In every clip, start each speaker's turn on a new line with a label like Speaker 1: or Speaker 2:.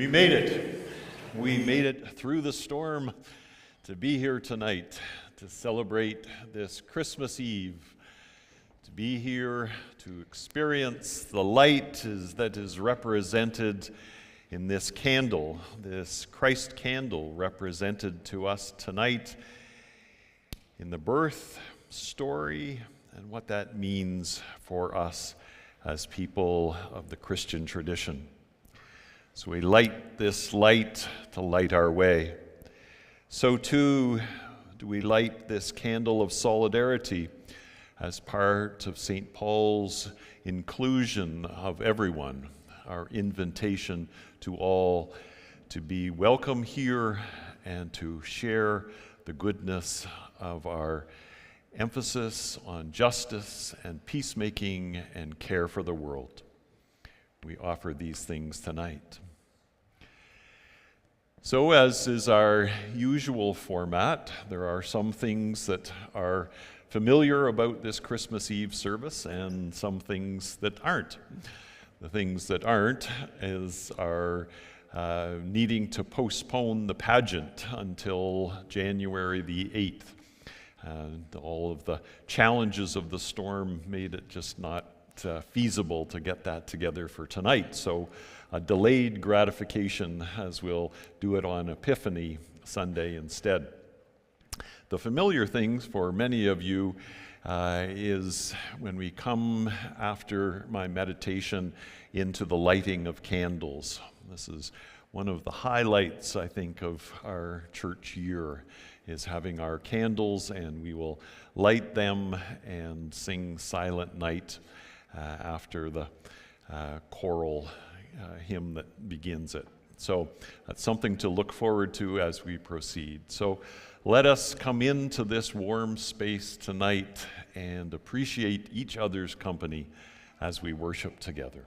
Speaker 1: We made it. We made it through the storm to be here tonight to celebrate this Christmas Eve, to be here to experience the light that is represented in this candle, this Christ candle represented to us tonight in the birth story and what that means for us as people of the Christian tradition. So we light this light to light our way. So too do we light this candle of solidarity as part of St. Paul's inclusion of everyone, our invitation to all to be welcome here and to share the goodness of our emphasis on justice and peacemaking and care for the world. We offer these things tonight. So, as is our usual format, there are some things that are familiar about this Christmas Eve service and some things that aren't. The things that aren't are needing to postpone the pageant until January the 8th. All of the challenges of the storm made it just not feasible to get that together for tonight. So a delayed gratification, as we'll do it on Epiphany Sunday instead. The familiar things for many of you is when we come after my meditation into the lighting of candles. This is one of the highlights, I think, of our church year, is having our candles, and we will light them and sing Silent Night after the choral hymn that begins it. So that's something to look forward to as we proceed. So let us come into this warm space tonight and appreciate each other's company as we worship together.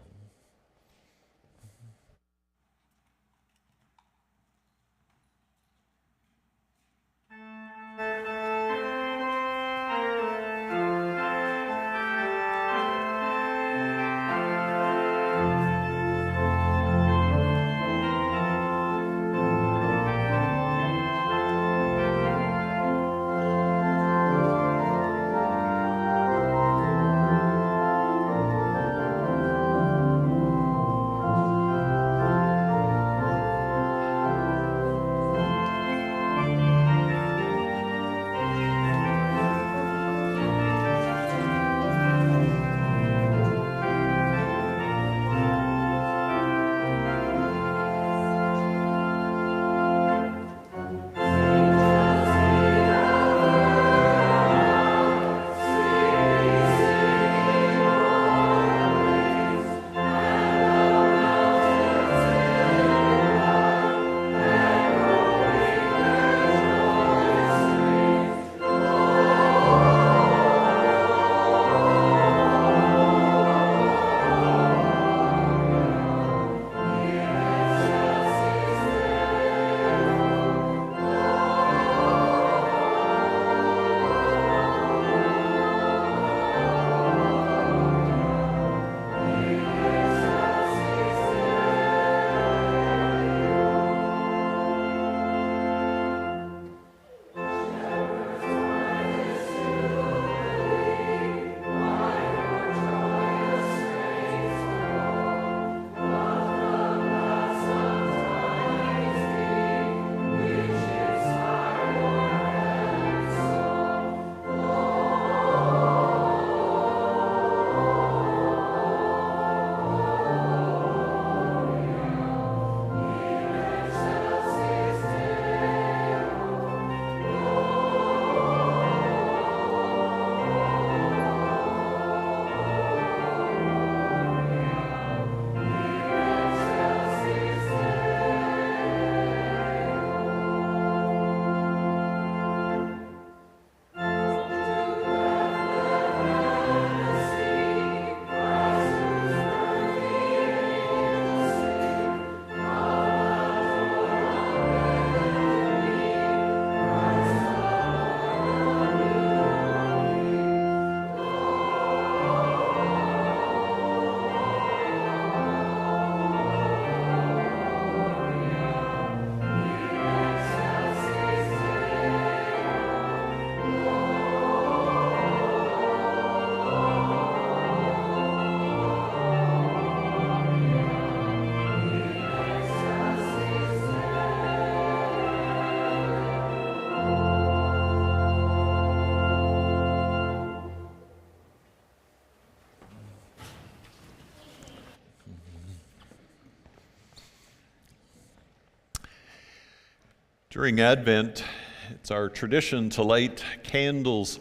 Speaker 1: During Advent, it's our tradition to light candles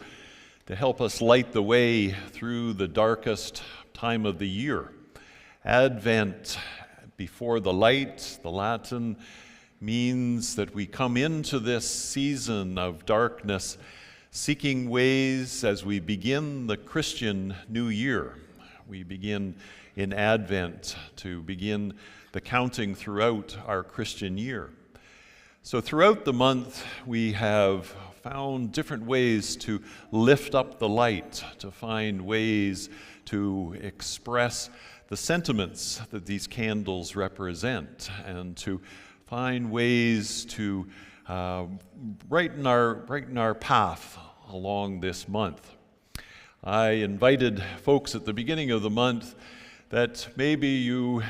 Speaker 1: to help us light the way through the darkest time of the year. Advent, before the light, the Latin means that we come into this season of darkness seeking ways as we begin the Christian New Year. We begin in Advent to begin the counting throughout our Christian year. So throughout the month, we have found different ways to lift up the light, to find ways to express the sentiments that these candles represent, and to find ways to brighten our path along this month. I invited folks at the beginning of the month that maybe you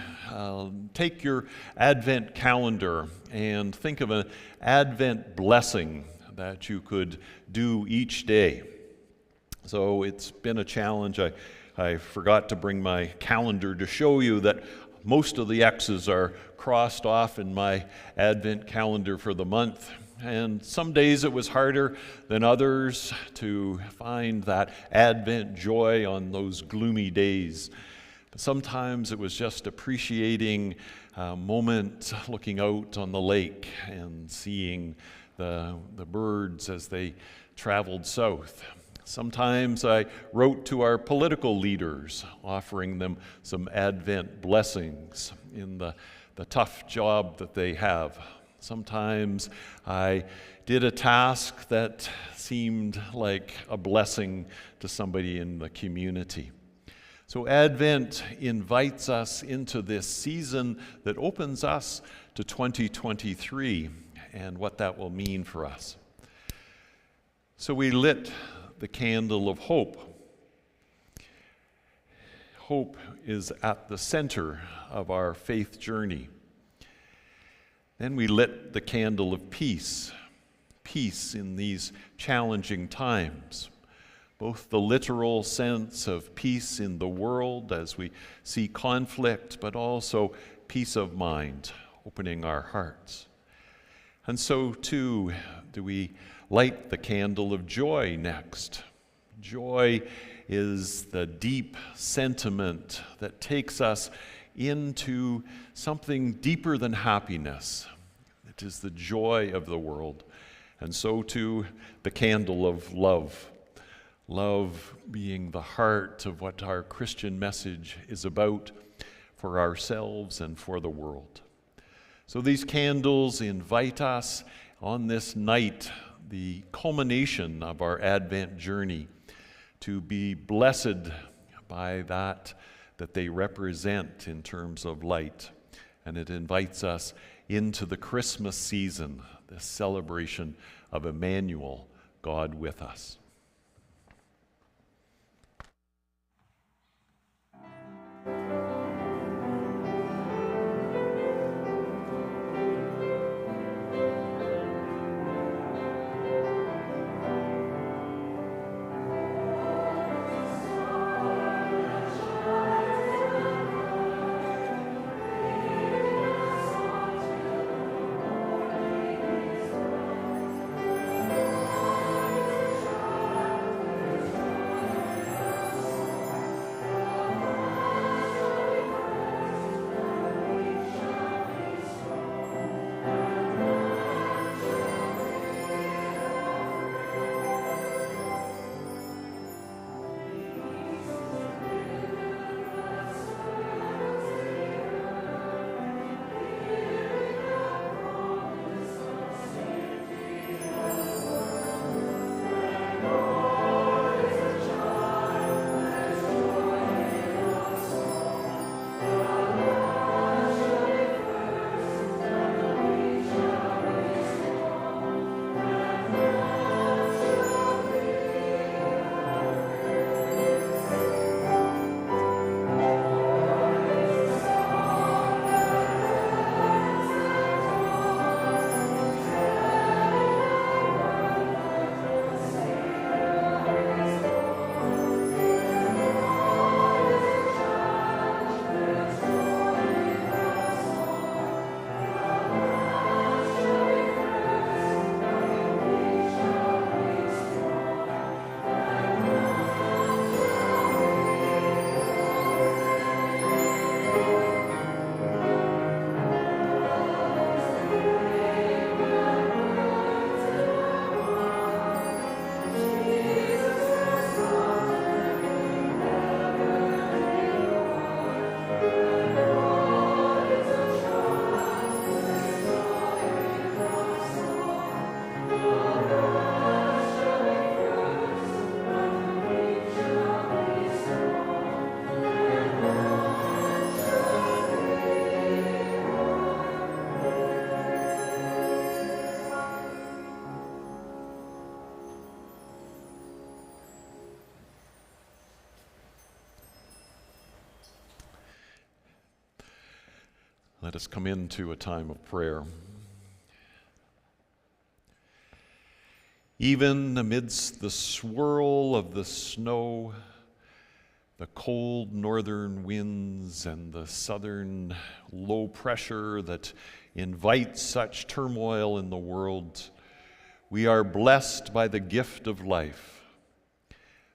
Speaker 1: take your Advent calendar and think of an Advent blessing that you could do each day. So it's been a challenge. I forgot to bring my calendar to show you that most of the X's are crossed off in my Advent calendar for the month. And some days it was harder than others to find that Advent joy on those gloomy days. Sometimes it was just appreciating a moment looking out on the lake and seeing the birds as they traveled south. Sometimes I wrote to our political leaders, offering them some Advent blessings in the tough job that they have. Sometimes I did a task that seemed like a blessing to somebody in the community. So Advent invites us into this season that opens us to 2023 and what that will mean for us. So we lit the candle of hope. Hope is at the center of our faith journey. Then we lit the candle of peace. Peace in these challenging times. Both the literal sense of peace in the world as we see conflict, but also peace of mind, opening our hearts. And so too do we light the candle of joy next. Joy is the deep sentiment that takes us into something deeper than happiness. It is the joy of the world. And so too the candle of love. Love being the heart of what our Christian message is about for ourselves and for the world. So these candles invite us on this night, the culmination of our Advent journey, to be blessed by that they represent in terms of light. And it invites us into the Christmas season, this celebration of Emmanuel, God with us. Let us come into a time of prayer. Even amidst the swirl of the snow, the cold northern winds and the southern low pressure that invites such turmoil in the world, we are blessed by the gift of life.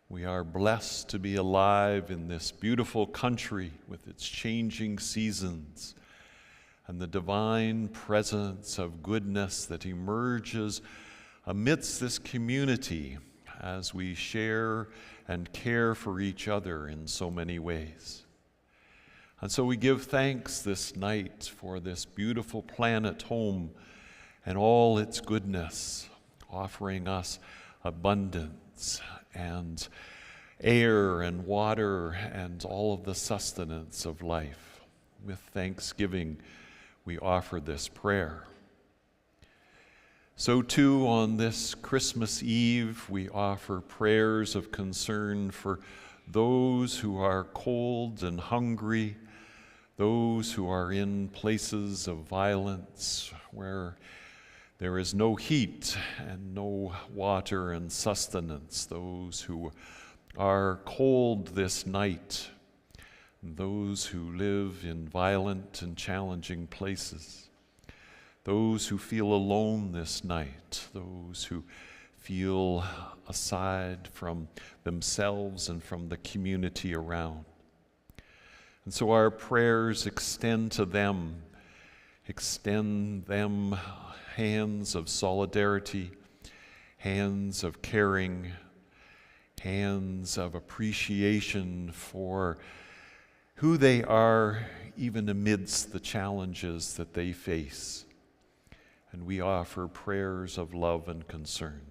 Speaker 1: We are blessed to be alive in this beautiful country with its changing seasons and the divine presence of goodness that emerges amidst this community as we share and care for each other in so many ways. And so we give thanks this night for this beautiful planet home and all its goodness, offering us abundance and air and water and all of the sustenance of life. With thanksgiving, we offer this prayer. So too, on this Christmas Eve, we offer prayers of concern for those who are cold and hungry, those who are in places of violence where there is no heat and no water and sustenance, those who are cold this night, those who live in violent and challenging places, those who feel alone this night, those who feel aside from themselves and from the community around. And so our prayers extend them hands of solidarity, hands of caring, hands of appreciation for who they are, even amidst the challenges that they face. And we offer prayers of love and concern.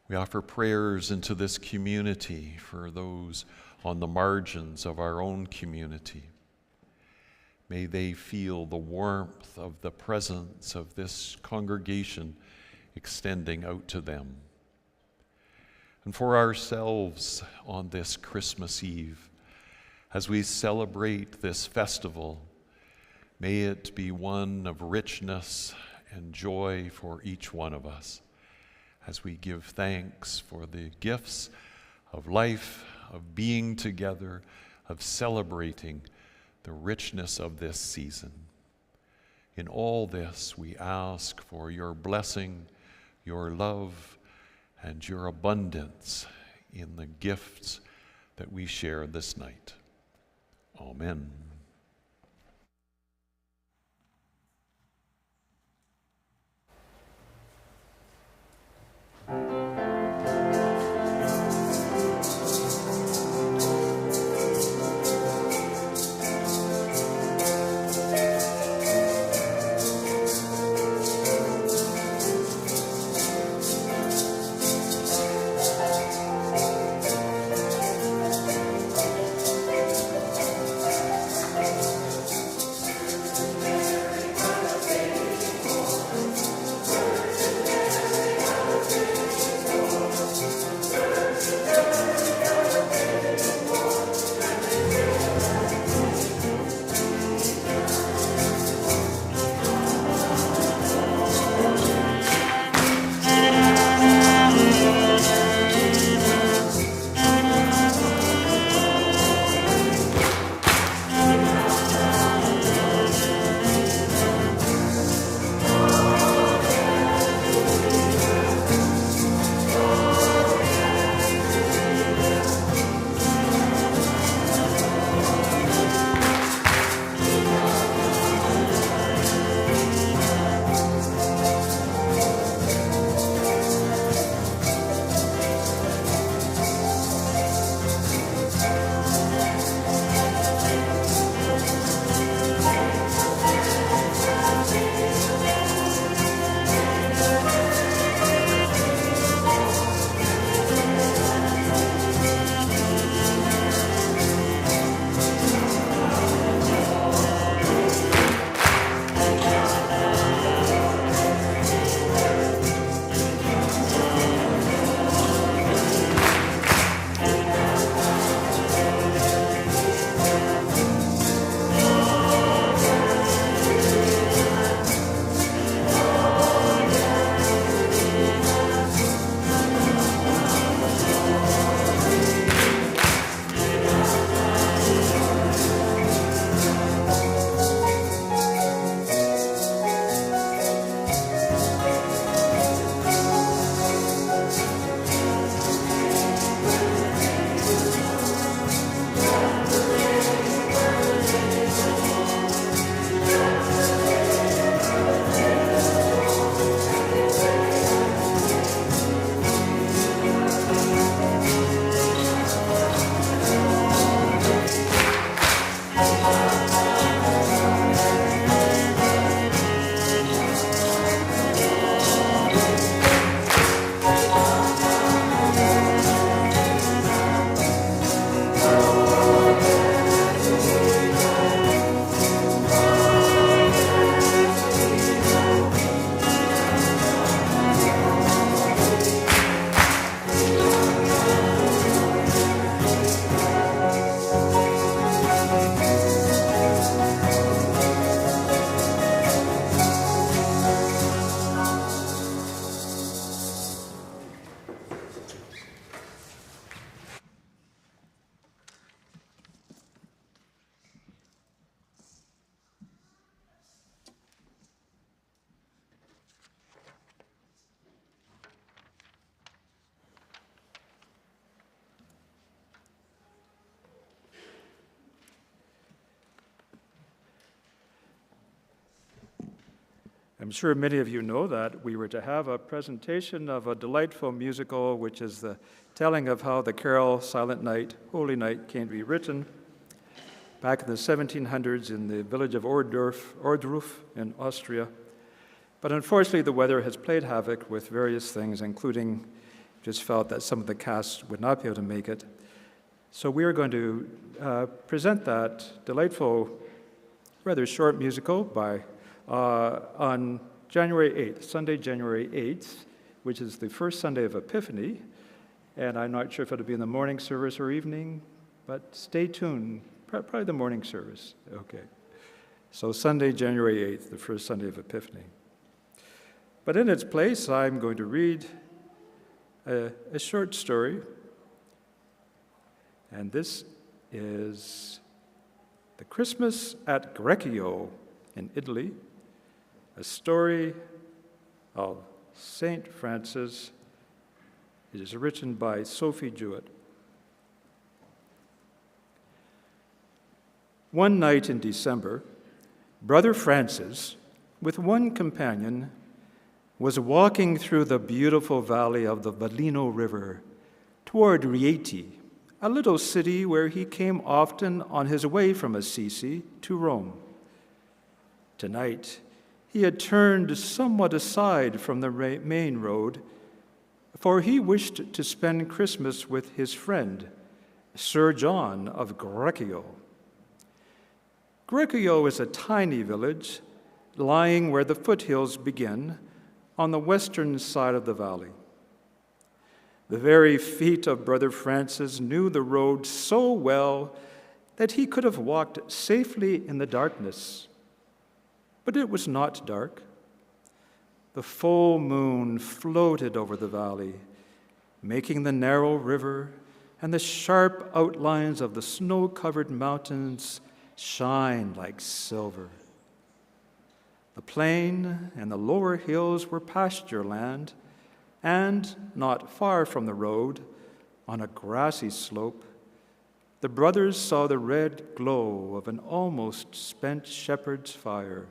Speaker 1: We offer prayers into this community for those on the margins of our own community. May they feel the warmth of the presence of this congregation extending out to them. And for ourselves on this Christmas Eve, as we celebrate this festival, may it be one of richness and joy for each one of us as we give thanks for the gifts of life, of being together, of celebrating the richness of this season. In all this, we ask for your blessing, your love, and your abundance in the gifts that we share this night. Amen.
Speaker 2: I'm sure many of you know that we were to have a presentation of a delightful musical, which is the telling of how the carol Silent Night, Holy Night came to be written back in the 1700s in the village of Ohrdruf in Austria. But unfortunately, the weather has played havoc with various things, including just felt that some of the cast would not be able to make it. So we are going to present that delightful, rather short musical on January 8th, Sunday, January 8th, which is the first Sunday of Epiphany. And I'm not sure if it'll be in the morning service or evening, but stay tuned. Probably the morning service. Okay. So Sunday, January 8th, the first Sunday of Epiphany. But in its place, I'm going to read a short story. And this is The Christmas at Greccio in Italy, a story of St. Francis. It is written by Sophie Jewett. One night in December, Brother Francis, with one companion, was walking through the beautiful valley of the Velino River toward Rieti, a little city where he came often on his way from Assisi to Rome. Tonight, he had turned somewhat aside from the main road, for he wished to spend Christmas with his friend, Sir John of Greccio. Greccio is a tiny village lying where the foothills begin on the western side of the valley. The very feet of Brother Francis knew the road so well that he could have walked safely in the darkness. But it was not dark. The full moon floated over the valley, making the narrow river and the sharp outlines of the snow-covered mountains shine like silver. The plain and the lower hills were pasture land, and not far from the road, on a grassy slope, the brothers saw the red glow of an almost spent shepherd's fire.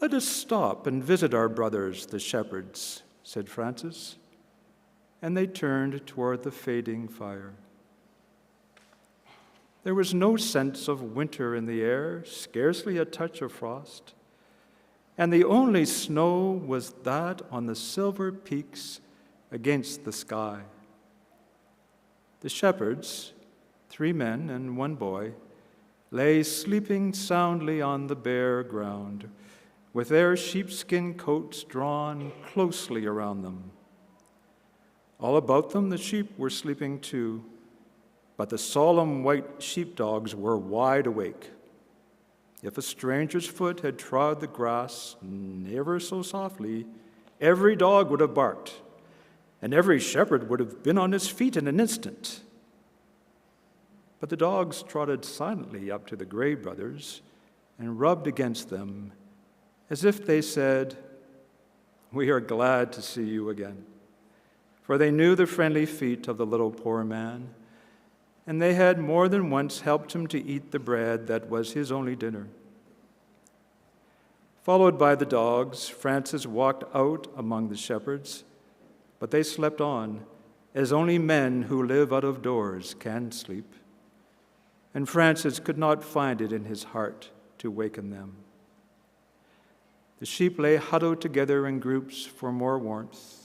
Speaker 2: "Let us stop and visit our brothers, the shepherds," said Francis, and they turned toward the fading fire. There was no sense of winter in the air, scarcely a touch of frost, and the only snow was that on the silver peaks against the sky. The shepherds, 3 men and 1 boy, lay sleeping soundly on the bare ground, with their sheepskin coats drawn closely around them. All about them the sheep were sleeping too, but the solemn white sheepdogs were wide awake. If a stranger's foot had trod the grass, never so softly, every dog would have barked, and every shepherd would have been on his feet in an instant. But the dogs trotted silently up to the Gray brothers and rubbed against them, as if they said, "We are glad to see you again." For they knew the friendly feet of the little poor man, and they had more than once helped him to eat the bread that was his only dinner. Followed by the dogs, Francis walked out among the shepherds, but they slept on, as only men who live out of doors can sleep, and Francis could not find it in his heart to waken them. The sheep lay huddled together in groups for more warmth.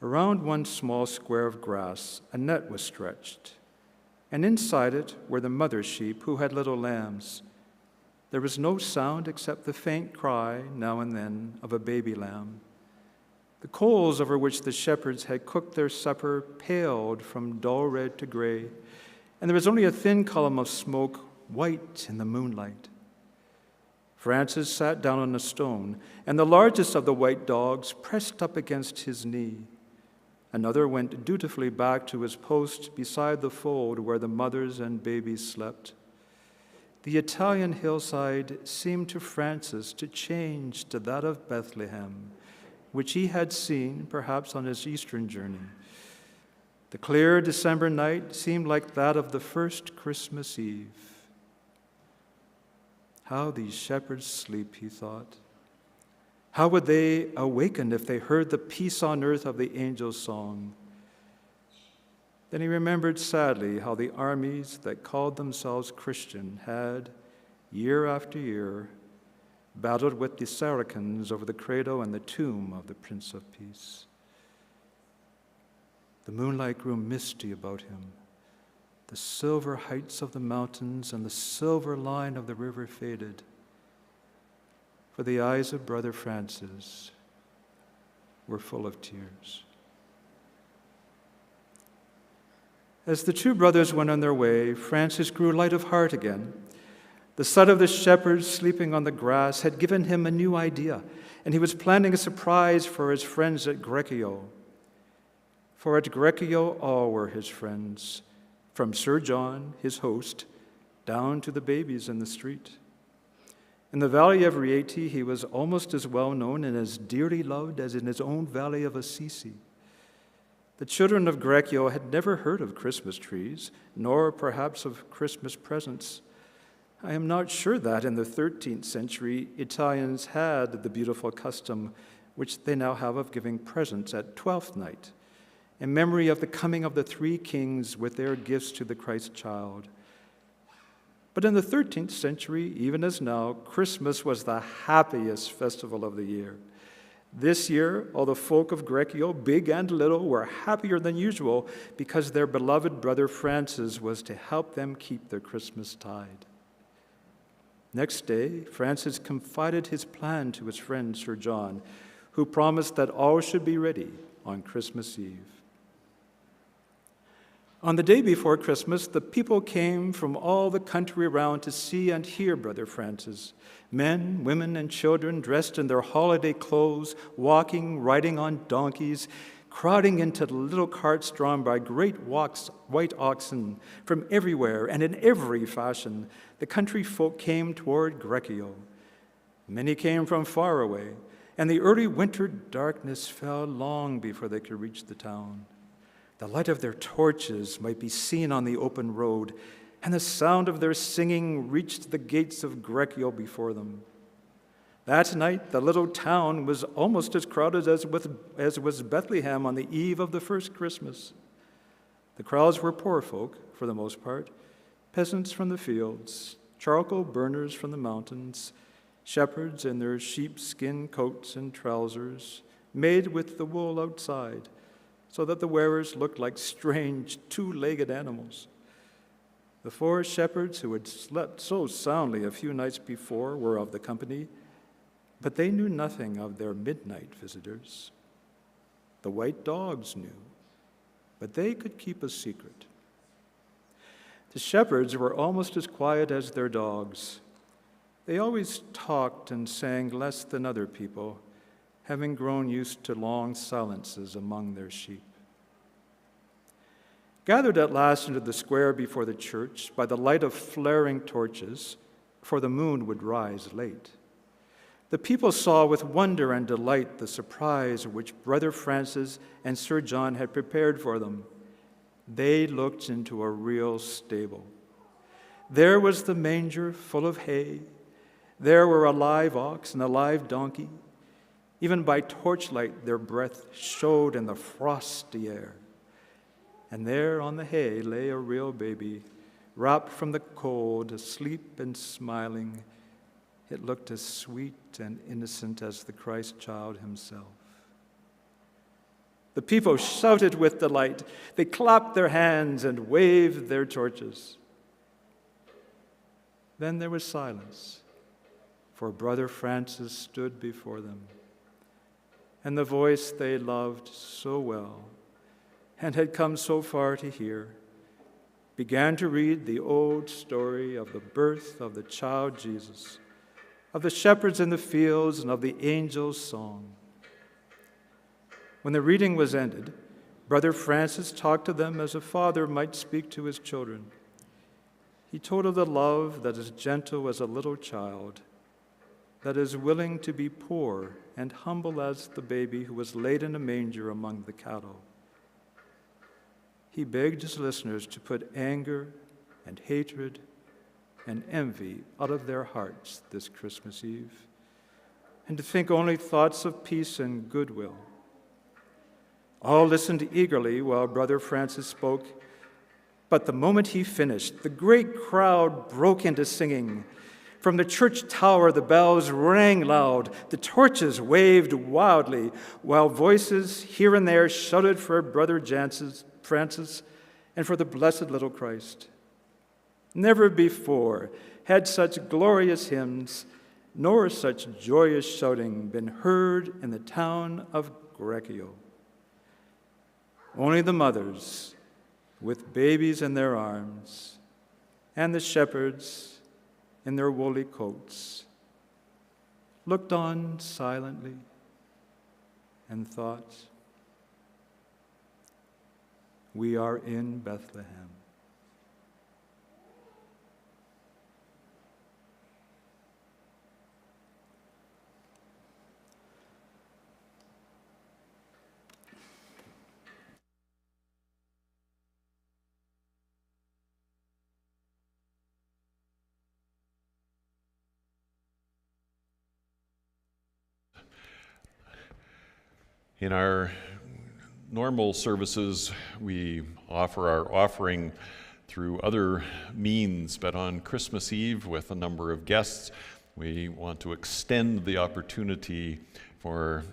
Speaker 2: Around one small square of grass, a net was stretched, and inside it were the mother sheep who had little lambs. There was no sound except the faint cry, now and then, of a baby lamb. The coals over which the shepherds had cooked their supper paled from dull red to gray, and there was only a thin column of smoke, white in the moonlight. Francis sat down on a stone, and the largest of the white dogs pressed up against his knee. Another went dutifully back to his post beside the fold where the mothers and babies slept. The Italian hillside seemed to Francis to change to that of Bethlehem, which he had seen perhaps on his eastern journey. The clear December night seemed like that of the first Christmas Eve. How these shepherds sleep, he thought. How would they awaken if they heard the peace on earth of the angel's song? Then he remembered sadly how the armies that called themselves Christian had, year after year, battled with the Saracens over the cradle and the tomb of the Prince of Peace. The moonlight grew misty about him. The silver heights of the mountains and the silver line of the river faded. For the eyes of Brother Francis were full of tears. As the two brothers went on their way, Francis grew light of heart again. The sight of the shepherds sleeping on the grass had given him a new idea, and he was planning a surprise for his friends at Greccio. For at Greccio all were his friends, from Sir John, his host, down to the babies in the street. In the valley of Rieti, he was almost as well known and as dearly loved as in his own valley of Assisi. The children of Greccio had never heard of Christmas trees, nor perhaps of Christmas presents. I am not sure that in the 13th century, Italians had the beautiful custom which they now have of giving presents at Twelfth Night, in memory of the coming of the three kings with their gifts to the Christ child. But in the 13th century, even as now, Christmas was the happiest festival of the year. This year, all the folk of Greccio, big and little, were happier than usual because their beloved brother Francis was to help them keep their Christmas tide. Next day, Francis confided his plan to his friend Sir John, who promised that all should be ready on Christmas Eve. On the day before Christmas, the people came from all the country around to see and hear Brother Francis. Men, women, and children dressed in their holiday clothes, walking, riding on donkeys, crowding into the little carts drawn by great white oxen from everywhere and in every fashion. The country folk came toward Greccio. Many came from far away, and the early winter darkness fell long before they could reach the town. The light of their torches might be seen on the open road, and the sound of their singing reached the gates of Greccio before them. That night, the little town was almost as crowded as was Bethlehem on the eve of the first Christmas. The crowds were poor folk, for the most part, peasants from the fields, charcoal burners from the mountains, shepherds in their sheepskin coats and trousers, made with the wool outside, so that the wearers looked like strange two-legged animals. The four shepherds who had slept so soundly a few nights before were of the company, but they knew nothing of their midnight visitors. The white dogs knew, but they could keep a secret. The shepherds were almost as quiet as their dogs. They always talked and sang less than other people, having grown used to long silences among their sheep. Gathered at last into the square before the church by the light of flaring torches, for the moon would rise late, the people saw with wonder and delight the surprise which Brother Francis and Sir John had prepared for them. They looked into a real stable. There was the manger full of hay. There were a live ox and a live donkey. Even by torchlight, their breath showed in the frosty air. And there on the hay lay a real baby, wrapped from the cold, asleep and smiling. It looked as sweet and innocent as the Christ child himself. The people shouted with delight. They clapped their hands and waved their torches. Then there was silence, for Brother Francis stood before them. And the voice they loved so well and had come so far to hear began to read the old story of the birth of the child Jesus, of the shepherds in the fields, and of the angel's song. When the reading was ended, Brother Francis talked to them as a father might speak to his children. He told of the love that is gentle as a little child, that is willing to be poor and humble as the baby who was laid in a manger among the cattle. he begged his listeners to put anger and hatred and envy out of their hearts this Christmas Eve, and to think only thoughts of peace and goodwill. All listened eagerly while Brother Francis spoke, but the moment he finished, the great crowd broke into singing. From the church tower, the bells rang loud, the torches waved wildly, while voices here and there shouted for Brother Francis and for the blessed little Christ. Never before had such glorious hymns nor such joyous shouting been heard in the town of Greccio. Only the mothers with babies in their arms and the shepherds in their woolly coats looked on silently and thought, "We are in Bethlehem."
Speaker 1: In our normal services, we offer our offering through other means, but on Christmas Eve, with a number of guests, we want to extend the opportunity for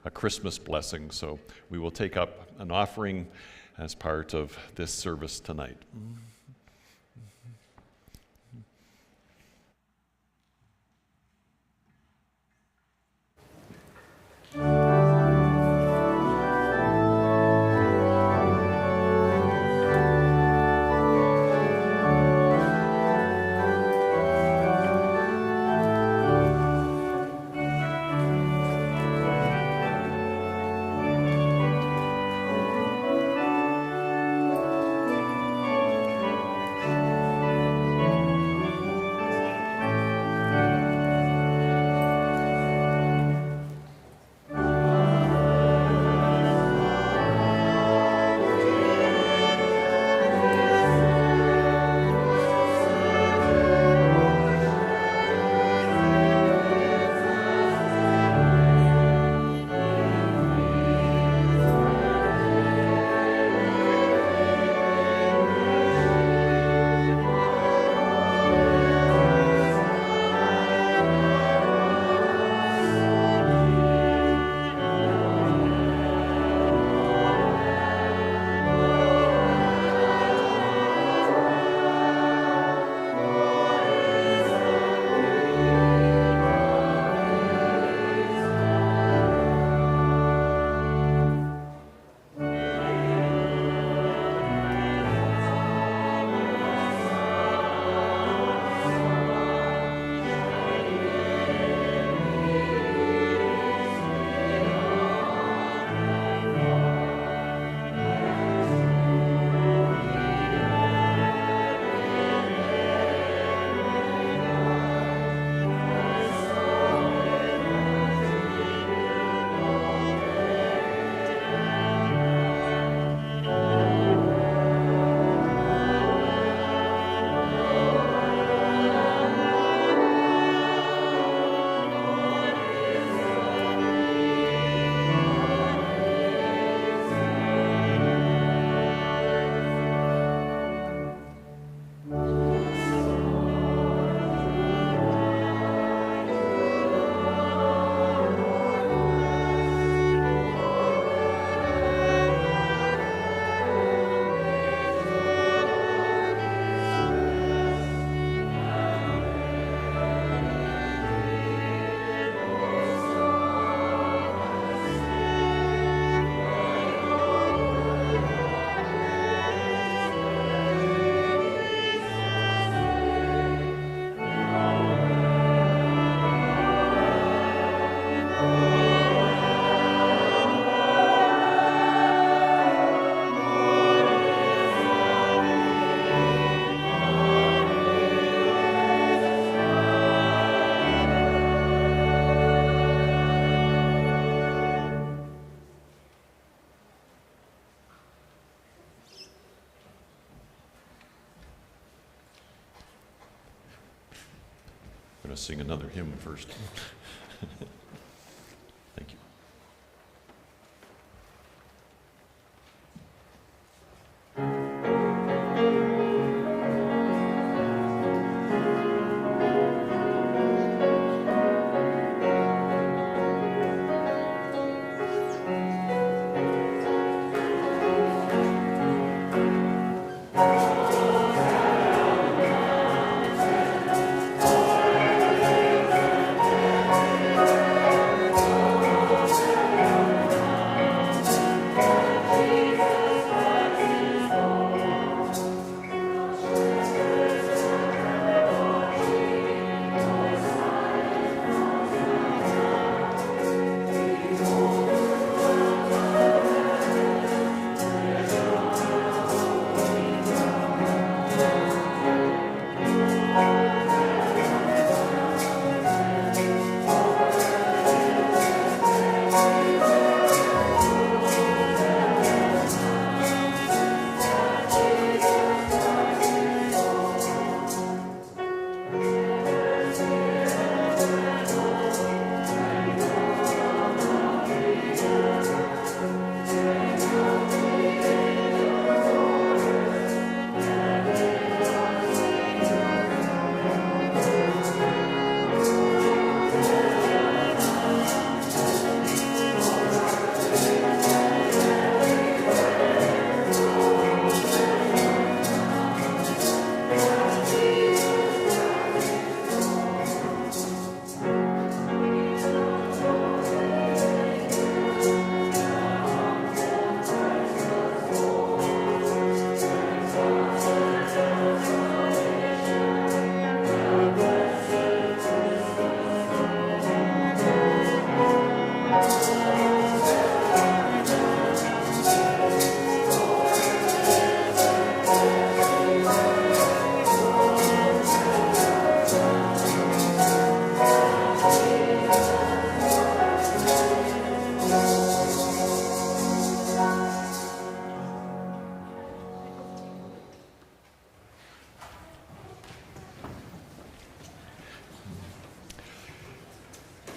Speaker 1: a Christmas blessing. So we will take up an offering as part of this service tonight. to sing another hymn first. Thank you.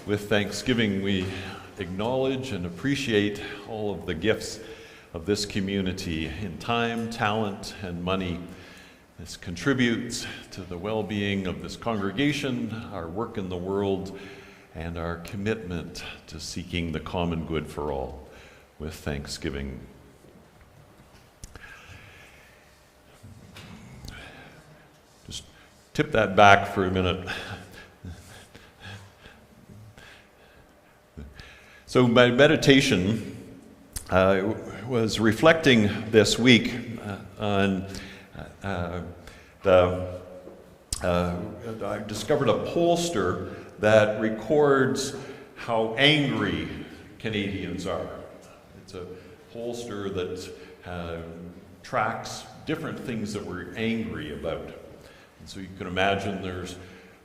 Speaker 1: With thanksgiving, we acknowledge and appreciate all of the gifts of this community in time, talent, and money. This contributes to the well-being of this congregation, our work in the world, and our commitment to seeking the common good for all. With thanksgiving. Just tip that back for a minute. So my meditation was reflecting this week on I discovered a pollster that records how angry Canadians are. It's a pollster that tracks different things that we're angry about. And so you can imagine there's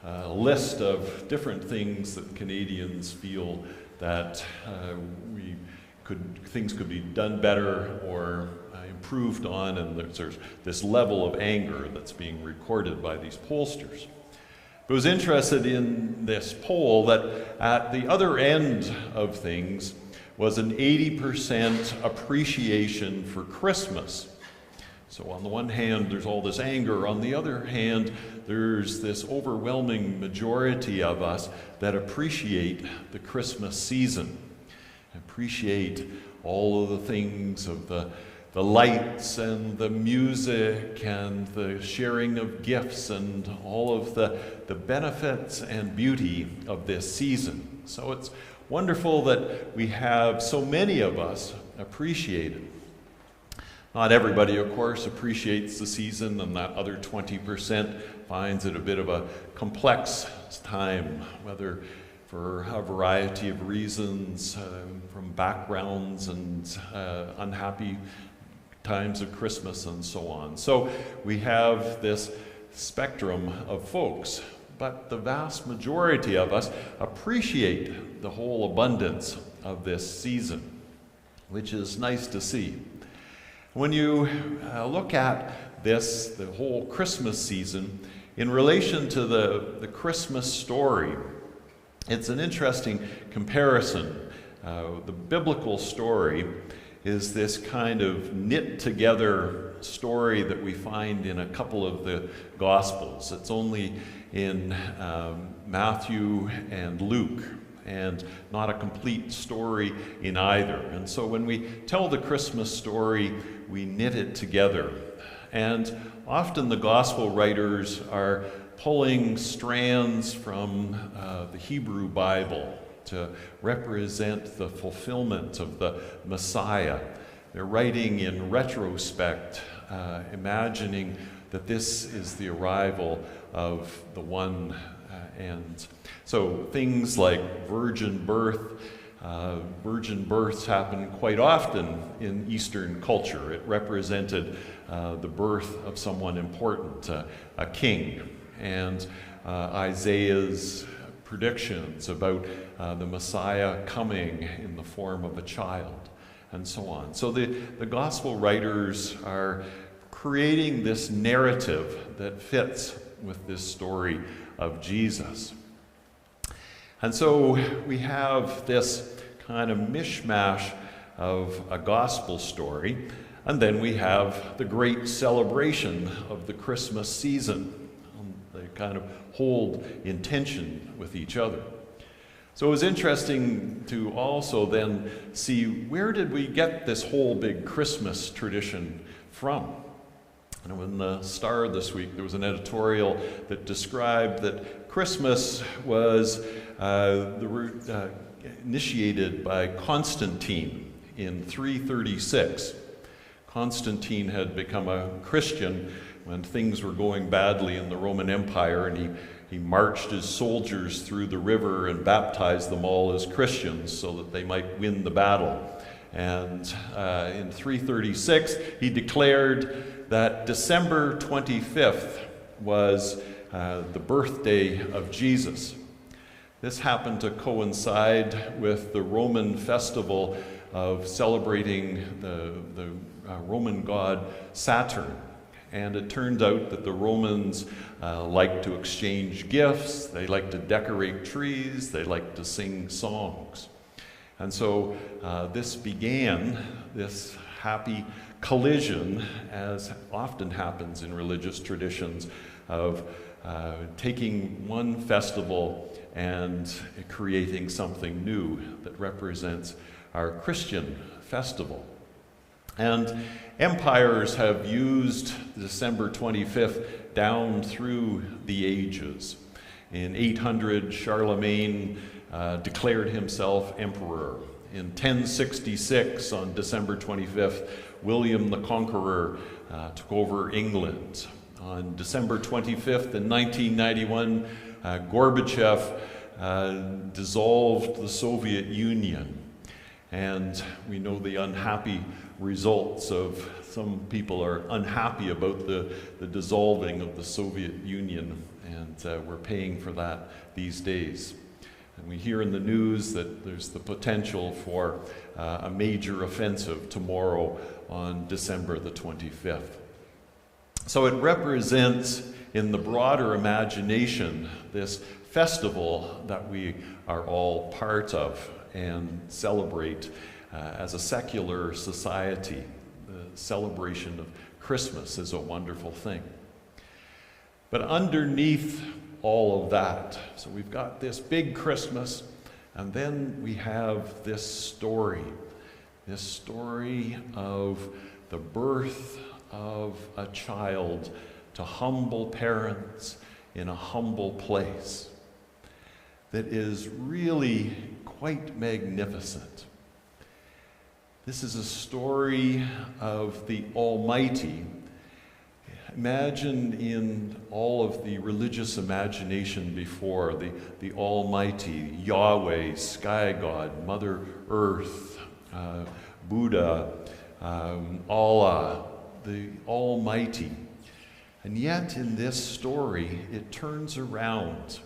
Speaker 1: a list of different things that Canadians feel that things could be done better or improved on, and there's this level of anger that's being recorded by these pollsters. I was interested in this poll that at the other end of things was an 80% appreciation for Christmas. So on the one hand, there's all this anger. On the other hand, there's this overwhelming majority of us that appreciate the Christmas season, appreciate all of the things of the lights and the music and the sharing of gifts and all of the benefits and beauty of this season. So it's wonderful that we have so many of us appreciate it. Not everybody, of course, appreciates the season, and that other 20% finds it a bit of a complex time, whether for a variety of reasons, from backgrounds and unhappy times of Christmas and so on. So we have this spectrum of folks, but the vast majority of us appreciate the whole abundance of this season, which is nice to see. When you look at this, the whole Christmas season, In relation to the Christmas story, it's an interesting comparison. The biblical story is this kind of knit together story that we find in a couple of the Gospels. It's only in Matthew and Luke, and not a complete story in either. And so when we tell the Christmas story, we knit it together. And often the Gospel writers are pulling strands from the Hebrew Bible to represent the fulfillment of the Messiah. They're writing in retrospect, imagining that this is the arrival of the one. And so things like virgin births happen quite often in Eastern culture. It represented the birth of someone important, a king. And Isaiah's predictions about the Messiah coming in the form of a child, and so on. So the gospel writers are creating this narrative that fits with this story of Jesus. And so we have this kind of mishmash of a gospel story, and then we have the great celebration of the Christmas season. They kind of hold in tension with each other. So it was interesting to also then see, where did we get this whole big Christmas tradition from? And in the Star this week, there was an editorial that described that Christmas was initiated by Constantine in 336. Constantine had become a Christian when things were going badly in the Roman Empire, and he marched his soldiers through the river and baptized them all as Christians so that they might win the battle. And in 336, he declared that December 25th was the birthday of Jesus. This happened to coincide with the Roman festival of celebrating the Roman god Saturn. And it turned out that the Romans liked to exchange gifts, they liked to decorate trees, they liked to sing songs. And so this began this happy collision, as often happens in religious traditions, of taking one festival and creating something new that represents our Christian festival. And empires have used December 25th down through the ages. In 800, Charlemagne declared himself emperor. In 1066, on December 25th, William the Conqueror took over England. On December 25th in 1991, Gorbachev dissolved the Soviet Union. And we know the unhappy results of some people are unhappy about the dissolving of the Soviet Union, and we're paying for that these days. And we hear in the news that there's the potential for a major offensive tomorrow on December the 25th. So it represents, in the broader imagination, this festival that we are all part of and celebrate as a secular society. The celebration of Christmas is a wonderful thing. But underneath all of that, so we've got this big Christmas, and then we have this story of the birth of a child to humble parents in a humble place that is really quite magnificent. This is a story of the Almighty. Imagine in all of the religious imagination before, the Almighty, Yahweh, Sky God, Mother Earth, Buddha, Allah, the Almighty. And yet in this story, it turns around.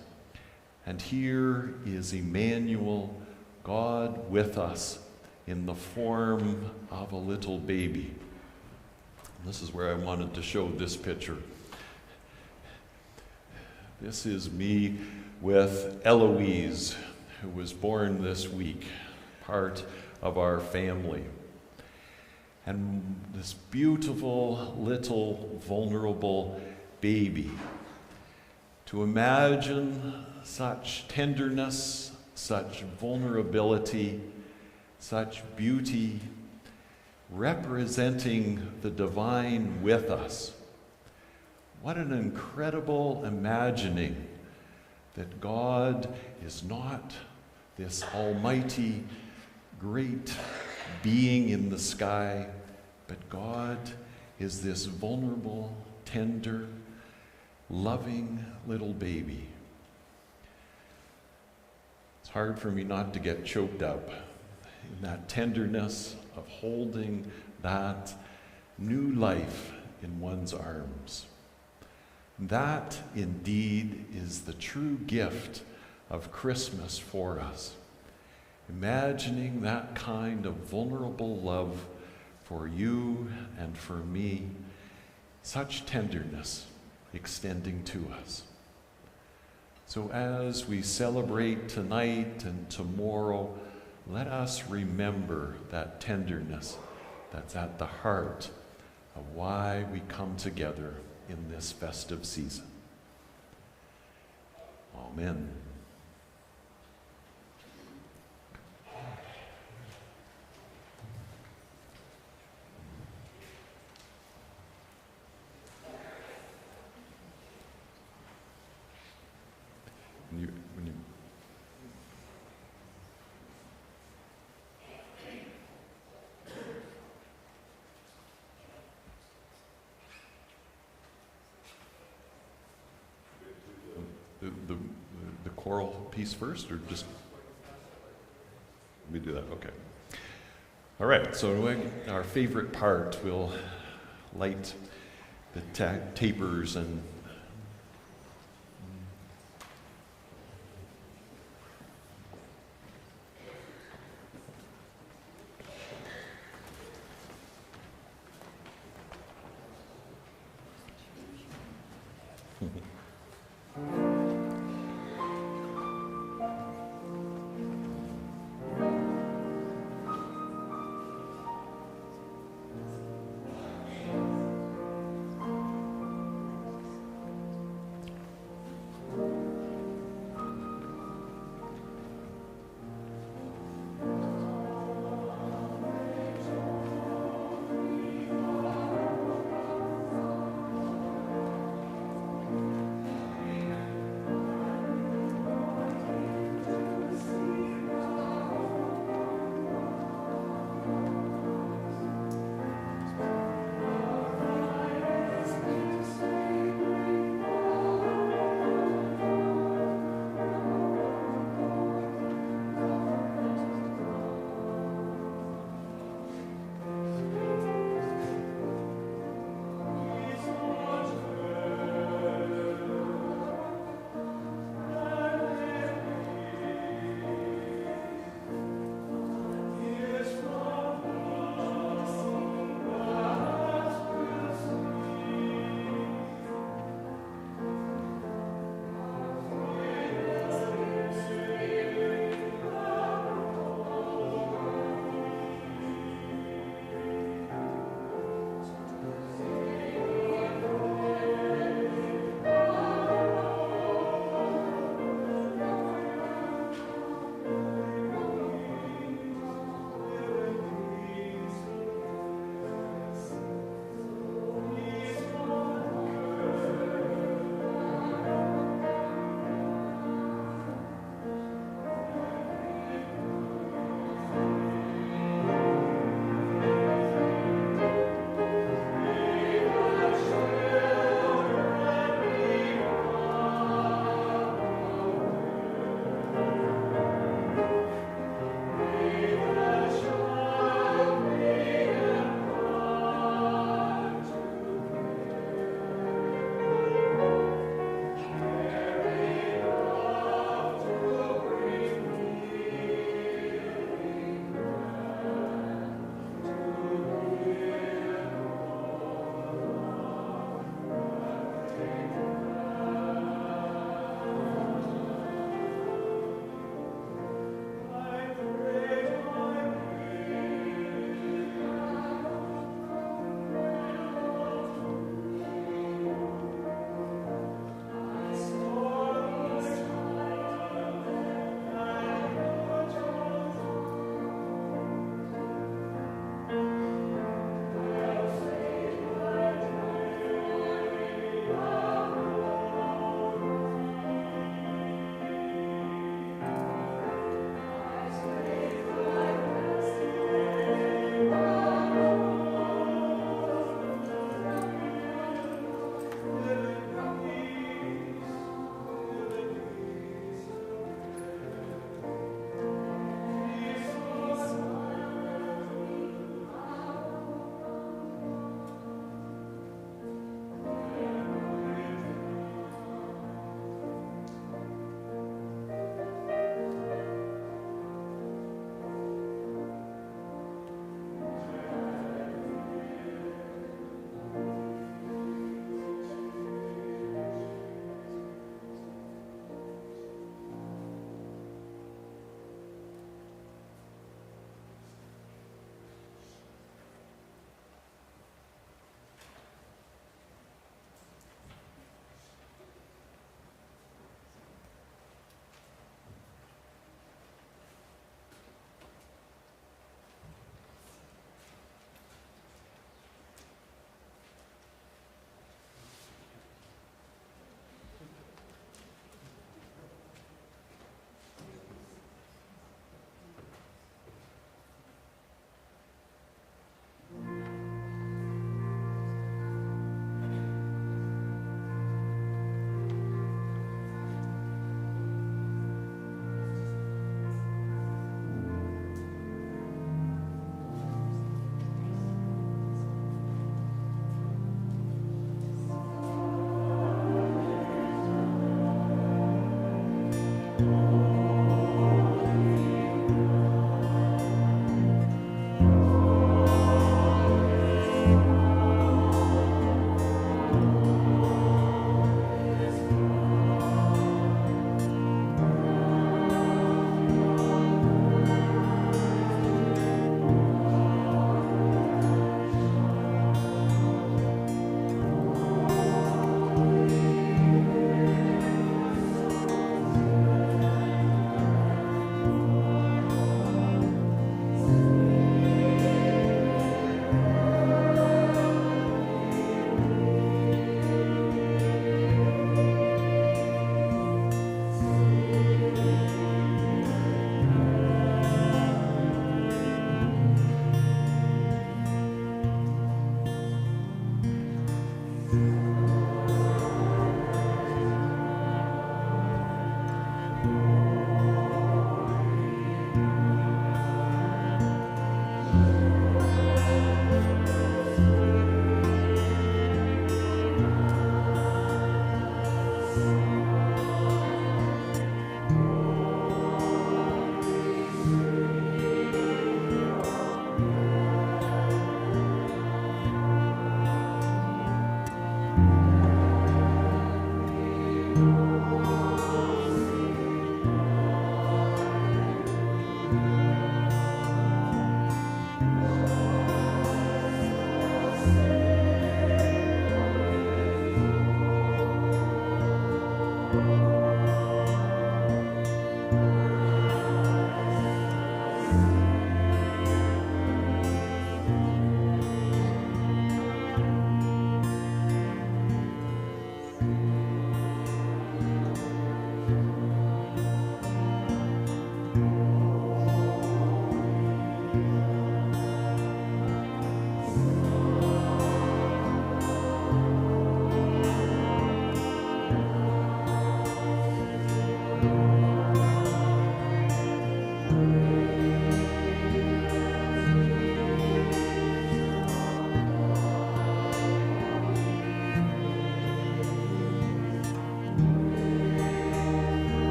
Speaker 1: And here is Emmanuel, God with us, in the form of a little baby. And this is where I wanted to show this picture. This is me with Eloise, who was born this week, part of our family. And this beautiful, little, vulnerable baby. To imagine such tenderness, such vulnerability, such beauty, representing the divine with us. What an incredible imagining that God is not this almighty, great being in the sky, but God is this vulnerable, tender, loving little baby. It's hard for me not to get choked up in that tenderness of holding that new life in one's arms. That indeed is the true gift of Christmas for us. Imagining that kind of vulnerable love for you and for me, such tenderness extending to us. So as we celebrate tonight and tomorrow, let us remember that tenderness that's at the heart of why we come together in this festive season. Amen. The choral piece first, or just we do that? Okay. All right. So our favorite part, we'll light the tapers and.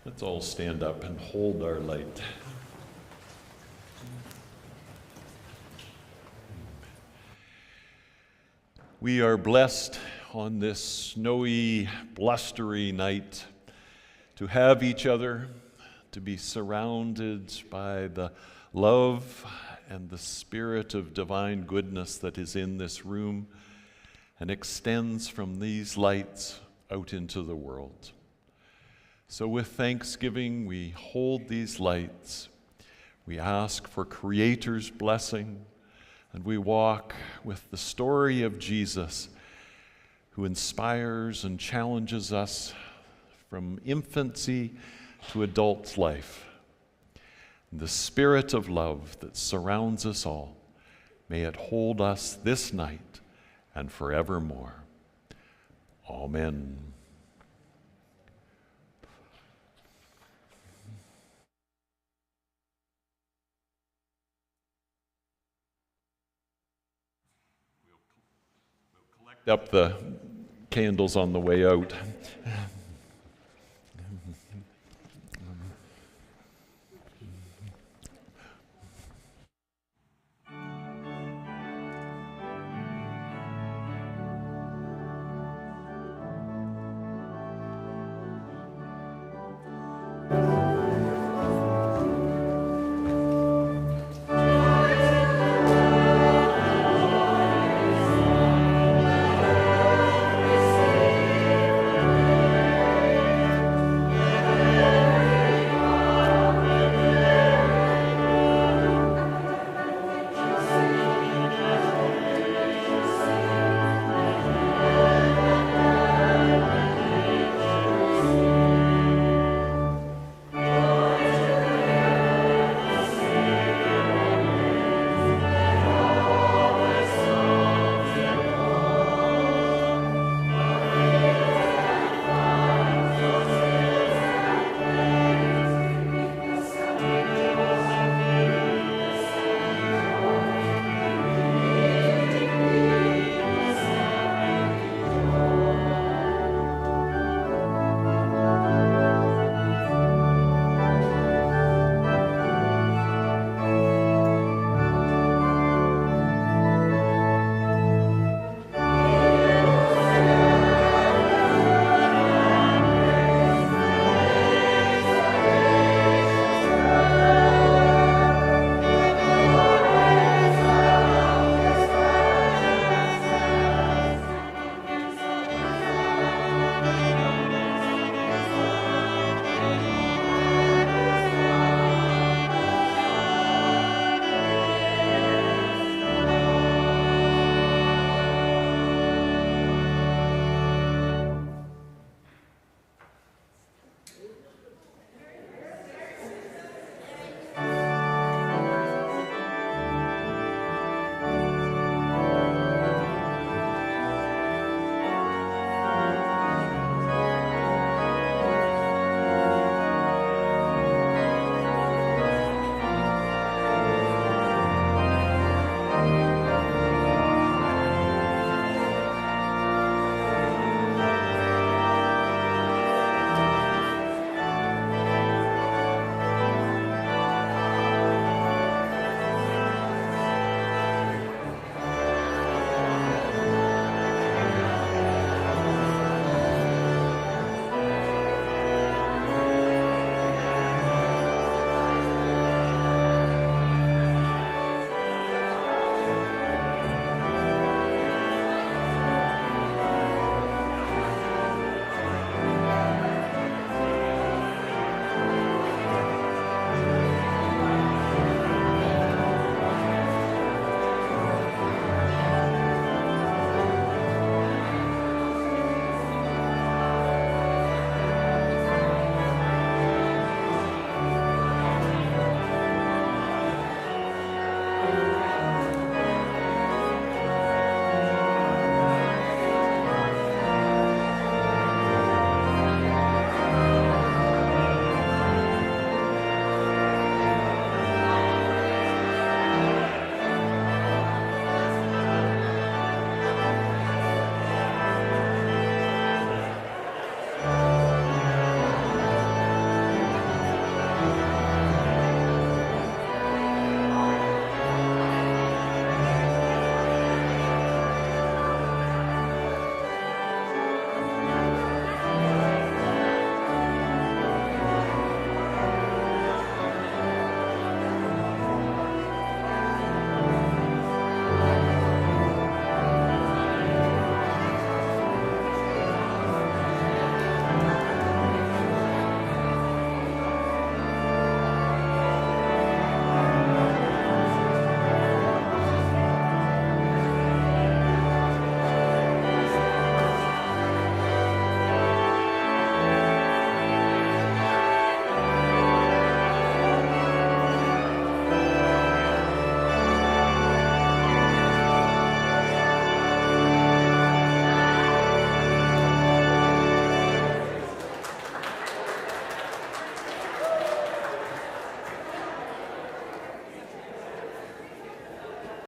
Speaker 1: Let's all stand up and hold our light. We are blessed on this snowy, blustery night to have each other, to be surrounded by the love and the spirit of divine goodness that is in this room and extends from these lights out into the world. So with thanksgiving, we hold these lights. We ask for Creator's blessing, and we walk with the story of Jesus, who inspires and challenges us from infancy to adult life. The spirit of love that surrounds us all, may it hold us this night and forevermore. Amen. We'll collect up the candles on the way out.